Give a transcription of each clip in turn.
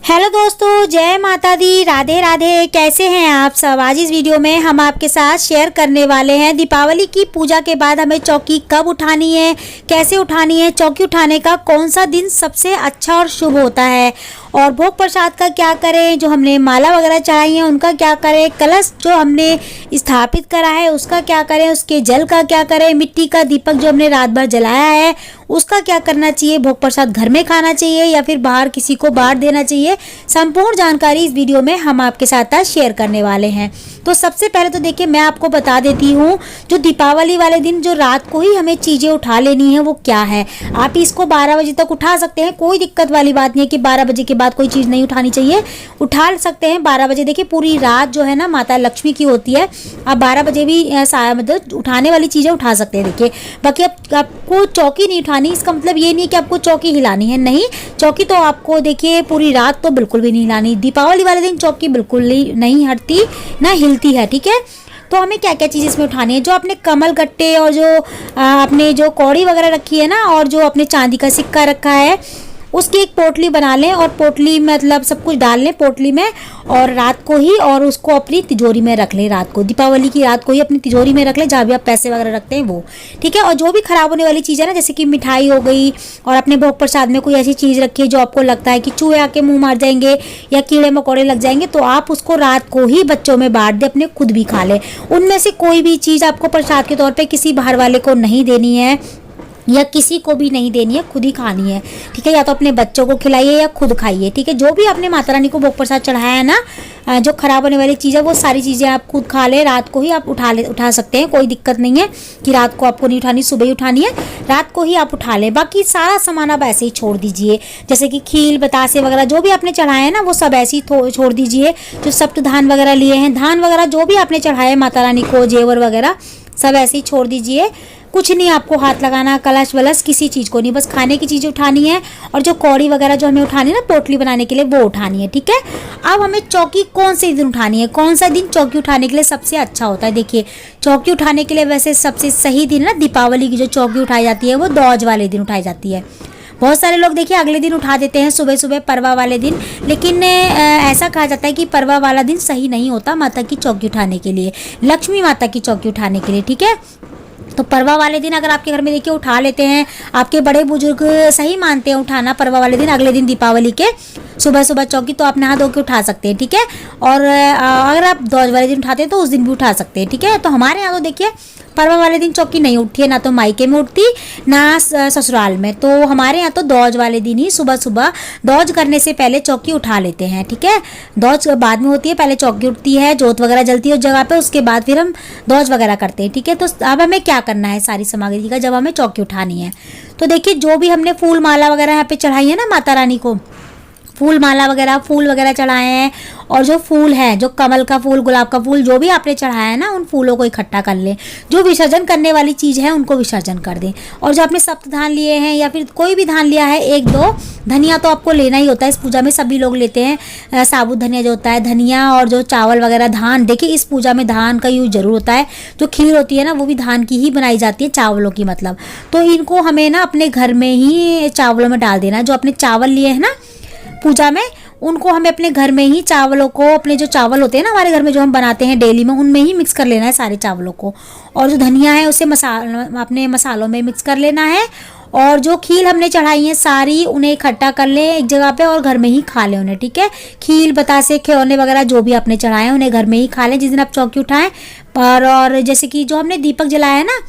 Hello दोस्तों, जय माता दी, राधे राधे। कैसे हैं आप सब। आज इस वीडियो में हम आपके साथ शेयर करने वाले हैं दीपावली की पूजा के बाद हमें चौकी कब उठानी है, कैसे उठानी है, चौकी उठाने का कौन सा दिन सबसे अच्छा और शुभ होता है, और भोग प्रसाद का क्या करें, जो हमने माला वगैरह चढ़ाई है उनका क्या करें, कलश जो हमने स्थापित करा है उसका क्या करें, उसके जल का क्या करें, मिट्टी का दीपक जो हमने रात भर जलाया है उसका क्या करना चाहिए, भोग प्रसाद घर में खाना चाहिए या फिर बाहर किसी को बांट देना चाहिए। संपूर्ण जानकारी इस वीडियो में हम आपके साथ आज शेयर करने वाले हैं। तो सबसे पहले तो देखिए, मैं आपको बता देती हूँ जो दीपावली वाले दिन जो रात को ही हमें चीज़ें उठा लेनी है वो क्या है। आप इसको 12 बजे तक उठा सकते हैं, कोई दिक्कत वाली बात नहीं है कि 12 बजे के बाद कोई चीज़ नहीं उठानी चाहिए, उठा सकते हैं 12 बजे। देखिए पूरी रात जो है ना माता लक्ष्मी की होती है, आप 12 बजे भी मतलब उठाने वाली चीज़ें उठा सकते हैं। देखिए बाकी आपको चौकी नहीं उठानी, इसका मतलब ये नहीं है कि आपको चौकी हिलानी है, नहीं, चौकी तो आपको देखिए पूरी रात तो बिल्कुल भी नहीं हिलानी। दीपावली वाले दिन चौकी बिल्कुल नहीं हटती ना हिलती है, ठीक है। तो हमें क्या क्या चीज़ इसमें उठानी है, जो आपने कमल गट्टे और जो आपने जो कौड़ी वगैरह रखी है ना, और जो अपने चांदी का सिक्का रखा है उसकी एक पोटली बना लें, और पोटली मतलब सब कुछ डाल लें पोटली में, और रात को ही और उसको अपनी तिजोरी में रख लें। रात को दीपावली की रात को ही अपनी तिजोरी में रख लें, जहाँ भी आप पैसे वगैरह रखते हैं वो, ठीक है। और जो भी खराब होने वाली चीज़ है ना, जैसे कि मिठाई हो गई, और अपने भोग प्रसाद में कोई ऐसी चीज़ रखी है जो आपको लगता है कि चूहे आके मुंह मार जाएंगे या कीड़े मकोड़े लग जाएंगे, तो आप उसको रात को ही बच्चों में बांट दें, अपने खुद भी खा लें। उनमें से कोई भी चीज़ आपको प्रसाद के तौर पर किसी बाहर वाले को नहीं देनी है या किसी को भी नहीं देनी है, खुद ही खानी है, ठीक है। या तो अपने बच्चों को खिलाइए या खुद खाइए, ठीक है। जो भी आपने माता रानी को भोग प्रसाद चढ़ाया है ना, जो खराब होने वाली चीज़ है वो सारी चीज़ें आप खुद खा लें। रात को ही आप उठा सकते हैं, कोई दिक्कत नहीं है कि रात को आपको नहीं उठानी, सुबह ही उठानी है, रात को ही आप उठा लें। बाकी सारा सामान आप ऐसे ही छोड़ दीजिए, जैसे कि खील बतासे वगैरह जो भी आपने चढ़ाए हैं ना वो सब ऐसे ही छोड़ दीजिए। जो सप्त धान वगैरह लिए हैं, धान वगैरह जो भी आपने चढ़ाए माता रानी को, जेवर वगैरह सब ऐसे ही छोड़ दीजिए। कुछ नहीं आपको हाथ लगाना, कलश वलश किसी चीज़ को नहीं, बस खाने की चीज़ उठानी है, और जो कौड़ी वगैरह जो हमें उठानी है ना पोटली बनाने के लिए वो उठानी है, ठीक है। अब हमें चौकी कौन से दिन उठानी है, कौन सा दिन चौकी उठाने के लिए सबसे अच्छा होता है। देखिए चौकी उठाने के लिए वैसे सबसे सही दिन ना दीपावली की जो चौकी उठाई जाती है वो दौज वाले दिन उठाई जाती है। बहुत सारे लोग देखिए अगले दिन उठा देते हैं, सुबह सुबह परवा वाले दिन, लेकिन ऐसा कहा जाता है कि परवा वाला दिन सही नहीं होता माता की चौकी उठाने के लिए, लक्ष्मी माता की चौकी उठाने के लिए, ठीक है। तो परवा वाले दिन अगर आपके घर में देखिए उठा लेते हैं, आपके बड़े बुजुर्ग सही मानते हैं उठाना परवा वाले दिन, अगले दिन दीपावली के सुबह सुबह चौकी, तो आप नहा धो के उठा सकते हैं, ठीक है। और अगर आप दौज वाले दिन उठाते हैं तो उस दिन भी उठा सकते हैं, ठीक है। तो हमारे यहाँ तो देखिए परवा वाले दिन चौकी नहीं उठती है, ना तो मायके में उठती ना ससुराल में, तो हमारे यहाँ तो दौज वाले दिन ही सुबह सुबह दौज करने से पहले चौकी उठा लेते हैं, ठीक है। दौज बाद में होती है, पहले चौकी उठती है, जोत वगैरह जलती है उस जगह पे, उसके बाद फिर हम दौज वगैरह करते हैं, ठीक है। तो अब हमें क्या करना है सारी सामग्री का, जब हमें चौकी उठानी है तो देखिए जो भी हमने फूल माला वगैरह यहाँ पे चढ़ाई है ना माता रानी को, फूल माला वगैरह फूल वगैरह चढ़ाए हैं, और जो फूल है, जो कमल का फूल, गुलाब का फूल, जो भी आपने चढ़ाया है ना उन फूलों को इकट्ठा कर लें। जो विसर्जन करने वाली चीज़ है उनको विसर्जन कर दें। और जो आपने सप्त धान लिए हैं या फिर कोई भी धान लिया है, एक दो धनिया तो आपको लेना ही होता है, इस पूजा में सभी लोग लेते हैं, साबुत धनिया जो होता है, धनिया और जो चावल वगैरह, धान, देखिए इस पूजा में धान का यूज जरूर होता है। जो खीर होती है ना वो भी धान की ही बनाई जाती है, चावलों की मतलब। तो इनको हमें ना अपने घर में ही चावलों में डाल देना। जो अपने चावल लिए हैं ना पूजा में, उनको हमें अपने घर में ही चावलों को, अपने जो चावल होते हैं ना हमारे घर में जो हम बनाते हैं डेली में, उनमें ही मिक्स कर लेना है सारे चावलों को। और जो धनिया है उसे अपने मसालों में मिक्स कर लेना है। और जो खील हमने चढ़ाई है सारी, उन्हें इकट्ठा कर लें एक जगह पे और घर में ही खा लें उन्हें, ठीक है। खील बतासे खिलौने वगैरह जो भी आपने चढ़ाए हैं उन्हें घर में ही खा लें जिस दिन आप चौकी उठाएं। और जैसे कि जो हमने दीपक जलाया है ना,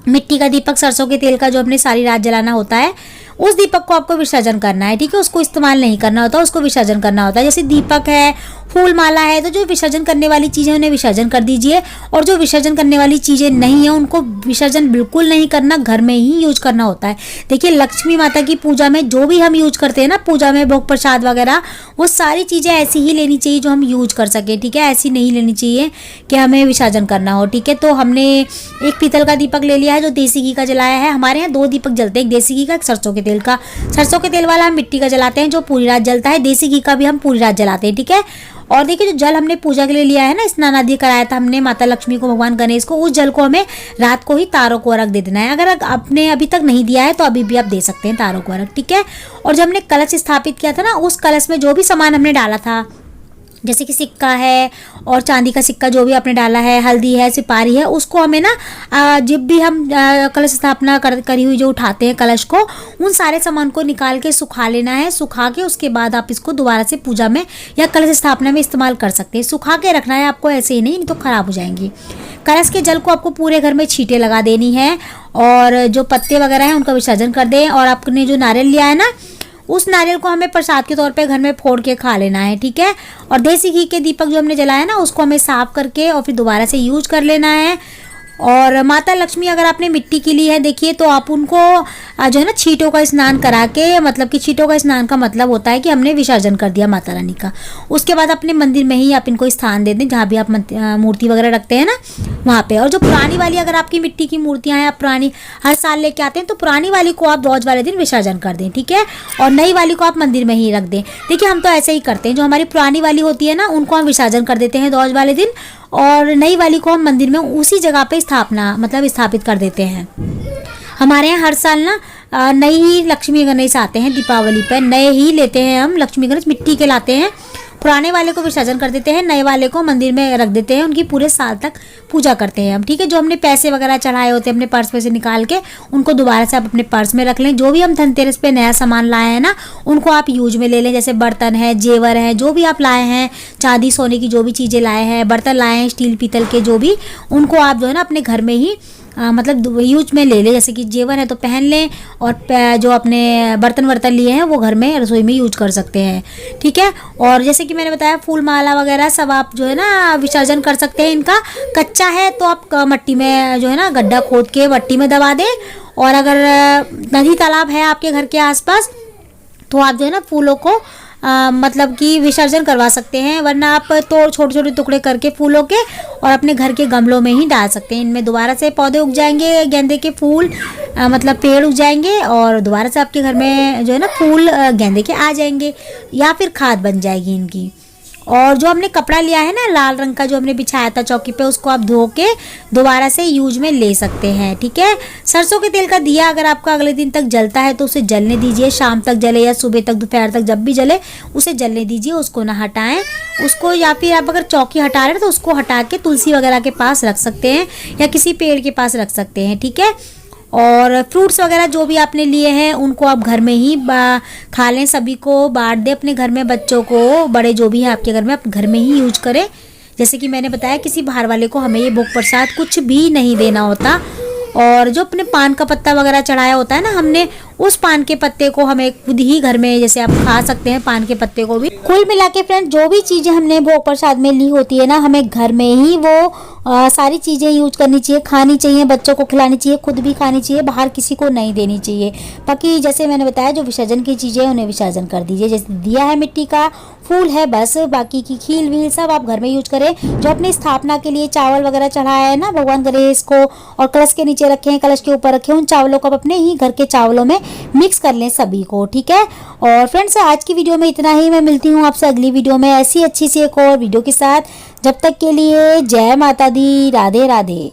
मिट्टी का दीपक, सरसों के तेल का जो हमने सारी रात जलाना होता है, उस दीपक को आपको विसर्जन करना है, ठीक है। उसको इस्तेमाल नहीं करना होता, उसको विसर्जन करना होता है। जैसे दीपक है, फूल माला है, तो जो विसर्जन करने वाली चीज़ें उन्हें विसर्जन कर दीजिए, और जो विसर्जन करने वाली चीज़ें नहीं है उनको विसर्जन बिल्कुल नहीं करना, घर में ही यूज करना होता है। देखिए लक्ष्मी माता की पूजा में जो भी हम यूज करते हैं ना पूजा में, भोग प्रसाद वगैरह, वो सारी चीज़ें ऐसी ही लेनी चाहिए जो हम यूज कर सके, ठीक है। ऐसी नहीं लेनी चाहिए कि हमें विसर्जन करना हो, ठीक है। तो हमने एक पीतल का दीपक ले लिया है जो देसी घी का जलाया है। हमारे यहाँ 2 दीपक जलते हैं, एक देसी घी का, एक सरसों के तेल का। सरसों के तेल वाला हम मिट्टी का जलाते हैं जो पूरी रात जलता है, देसी घी का भी हम पूरी रात जलाते हैं, ठीक है। और देखिए जो जल हमने पूजा के लिए लिया है ना, स्नान आदि कराया था हमने माता लक्ष्मी को, भगवान गणेश को, उस जल को हमें रात को ही तारों को अर्घ दे देना है। अगर आपने अभी तक नहीं दिया है तो अभी भी आप दे सकते हैं तारों को अर्घ, ठीक है। और जब हमने कलश स्थापित किया था ना, उस कलश में जो भी सामान हमने डाला था, जैसे कि सिक्का है और चांदी का सिक्का जो भी आपने डाला है, हल्दी है, सुपारी है, उसको हमें ना जब भी हम कलश स्थापना करी हुई जो उठाते हैं कलश को, उन सारे सामान को निकाल के सुखा लेना है। सुखा के उसके बाद आप इसको दोबारा से पूजा में या कलश स्थापना में इस्तेमाल कर सकते हैं। सुखा के रखना है आपको, ऐसे ही नहीं तो ख़राब हो जाएंगी। कलश के जल को आपको पूरे घर में छींटे लगा देनी है और जो पत्ते वगैरह हैं उनका विसर्जन कर दें। और आपने जो नारियल लिया है ना, उस नारियल को हमें प्रसाद के तौर पे घर में फोड़ के खा लेना है, ठीक है। और देसी घी के दीपक जो हमने जलाया ना, उसको हमें साफ करके और फिर दोबारा से यूज कर लेना है। और माता लक्ष्मी अगर आपने मिट्टी की ली है, देखिए तो आप उनको जो है ना छींटों का स्नान करा के, मतलब कि छींटों का स्नान का मतलब होता है कि हमने विसर्जन कर दिया माता रानी का। उसके बाद अपने मंदिर में ही आप इनको स्थान दे दें, जहाँ भी आप मूर्ति वगैरह रखते हैं ना, वहाँ पे। और जो पुरानी वाली अगर आपकी मिट्टी की मूर्तियाँ हैं, आप पुरानी हर साल लेके आते हैं, तो पुरानी वाली को आप ध्वज वाले दिन विसर्जन कर दें, ठीक है। और नई वाली को आप मंदिर में ही रख दें। देखिए हम तो ऐसे ही करते हैं, जो हमारी पुरानी वाली होती है ना, उनको हम विसर्जन कर देते हैं ध्वज वाले दिन, और नई वाली को हम मंदिर में उसी जगह पे स्थापित कर देते हैं। हमारे यहाँ हर साल ना नई ही लक्ष्मी गणेश आते हैं, दीपावली पर नए ही लेते हैं हम लक्ष्मी गणेश, मिट्टी के लाते हैं। पुराने वाले को विसर्जन कर देते हैं, नए वाले को मंदिर में रख देते हैं, उनकी पूरे साल तक पूजा करते हैं हम, ठीक है। जो हमने पैसे वगैरह चढ़ाए होते हैं अपने पर्स में से निकाल के, उनको दोबारा से आप अपने पर्स में रख लें। जो भी हम धनतेरस पे नया सामान लाए हैं ना, उनको आप यूज में ले लें। जैसे बर्तन है, जेवर है, जो भी आप लाए हैं, चांदी सोने की जो भी चीज़ें लाए हैं, बर्तन लाए हैं स्टील पीतल के जो भी, उनको आप जो है ना अपने घर में ही मतलब यूज में ले लें। जैसे कि जेवर है तो पहन लें, और जो अपने बर्तन वर्तन लिए हैं वो घर में रसोई में यूज कर सकते हैं, ठीक है। और जैसे कि मैंने बताया, फूल माला वगैरह सब आप जो है ना विसर्जन कर सकते हैं। इनका कच्चा है तो आप मट्टी में जो है ना गड्ढा खोद के मट्टी में दबा दें। और अगर नदी तालाब है आपके घर के आसपास, तो आप जो है ना फूलों को मतलब कि विसर्जन करवा सकते हैं। वरना आप तो छोटे छोटे टुकड़े करके फूलों के और अपने घर के गमलों में ही डाल सकते हैं। इनमें दोबारा से पौधे उग जाएंगे, गेंदे के फूल मतलब पेड़ उग जाएंगे, और दोबारा से आपके घर में जो है ना फूल गेंदे के आ जाएंगे, या फिर खाद बन जाएगी इनकी। और जो हमने कपड़ा लिया है ना लाल रंग का, जो हमने बिछाया था चौकी पे, उसको आप धो के दोबारा से यूज में ले सकते हैं, ठीक है। सरसों के तेल का दिया अगर आपका अगले दिन तक जलता है तो उसे जलने दीजिए, शाम तक जले या सुबह तक, दोपहर तक, जब भी जले उसे जलने दीजिए, उसको ना हटाएं उसको। या फिर आप अगर चौकी हटा रहे हैं तो उसको हटा के तुलसी वगैरह के पास रख सकते हैं, या किसी पेड़ के पास रख सकते हैं, ठीक है। और फ्रूट्स वगैरह जो भी आपने लिए हैं उनको आप घर में ही खा लें, सभी को बांट दें अपने घर में, बच्चों को, बड़े जो भी हैं आपके घर में, आप घर में ही यूज करें। जैसे कि मैंने बताया, किसी बाहर वाले को हमें ये भोग प्रसाद कुछ भी नहीं देना होता। और जो अपने पान का पत्ता वगैरह चढ़ाया होता है ना हमने, उस पान के पत्ते को हमें खुद ही घर में जैसे आप खा सकते हैं पान के पत्ते को भी। कुल मिला के फ्रेंड, जो भी चीज़ें हमने भोग प्रसाद में ली होती है ना, हमें घर में ही वो सारी चीज़ें यूज करनी चाहिए, खानी चाहिए, बच्चों को खिलानी चाहिए, खुद भी खानी चाहिए, बाहर किसी को नहीं देनी चाहिए। बाकी जैसे मैंने बताया, जो विसर्जन की चीज़ें हैं उन्हें विसर्जन कर दीजिए। जैसे दिया है मिट्टी का, फूल है, बस बाकी की खील वील सब आप घर में यूज करें। जो अपनी स्थापना के लिए चावल वगैरह चढ़ाया है ना भगवान गणेश को, और कलश के नीचे रखे हैं, कलश के ऊपर रखे, उन चावलों को आप अपने ही घर के चावलों में मिक्स कर लें सभी को, ठीक है। और फ्रेंड्स, आज की वीडियो में इतना ही। मैं मिलती हूँ आपसे अगली वीडियो में ऐसी अच्छी सी एक और वीडियो के साथ। जब तक के लिए जय माता दी, राधे राधे।